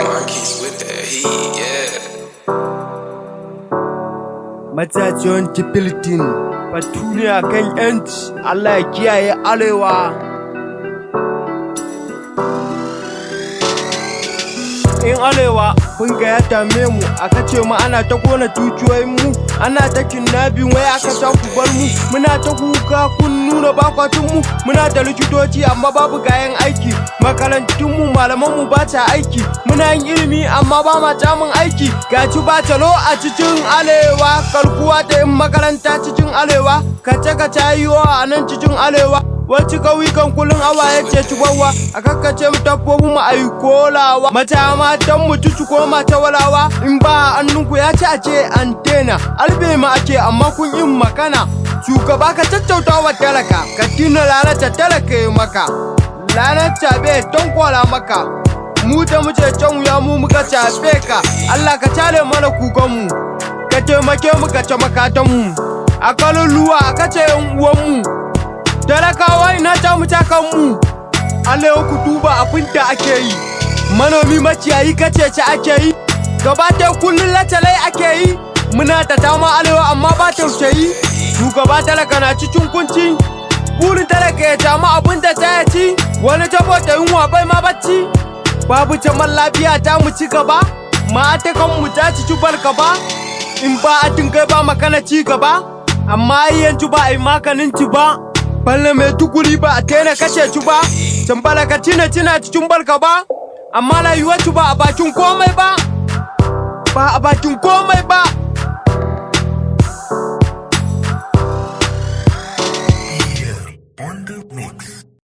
Monkeys with that heat, yeah. Matajon Tibilitin, Batunia kan yanci, Allah ya kiyaye Arewa. In Arewa kun ga ya dame mu, aka ce mu ana ta kona dukiyoyin mu, ana ta kidnapping wai aka sa ku bar mu, muna ta kuka kun nuna bakwatun mu, muna da likitoci amma babu kayan aiki, makarantun mu malaman mu ba ta aiki, muna yin ilimi amma ba ma samun aiki, gaci ba talo a cikin Arewa, karkuwa ta yin makaranta cikin Arewa, kace yiwa a nan cikin Arewa. Wacce kauyukan kullum awa yake cibawa a kakkace mu dabbobin mu ayi kolawa mata matan mu tutu ko mata walawa in ba annunku ya ci a ce antena albe ma ake amma kun yin makana shugaba ka tattauta wa talaka ka tina lalata talaka maka lalata be don kwala maka mu da muke can wuya mu muka tafe ka Allah ka tale mana kukan mu ka taimake mu ka ce makatan mu a kaluluwa ka ce yan uwan mu talakawa ina ta mutakanmu Allah ku duba abin da ake yi manomi maciyayi kace ake yi gabata kullun latalai ake yi muna da dama Arewa amma ba tausayi shugaba talaka na cikin kunci burin talaka ya samu abin da ta ci wani saboda yunwa bai ma bacci babu zaman lafiya ta mu ci gaba ma'atakan mu ta ci barka ba in ba a dinga ba makana ci gaba amma yanzu ba a yi maganin ci ba balle mai tukuri ba a daina kashe ci ba can balaka tina cikin barka ba amma rayuwar ci ba a bakin komai ba a bakin komai ba On the mix.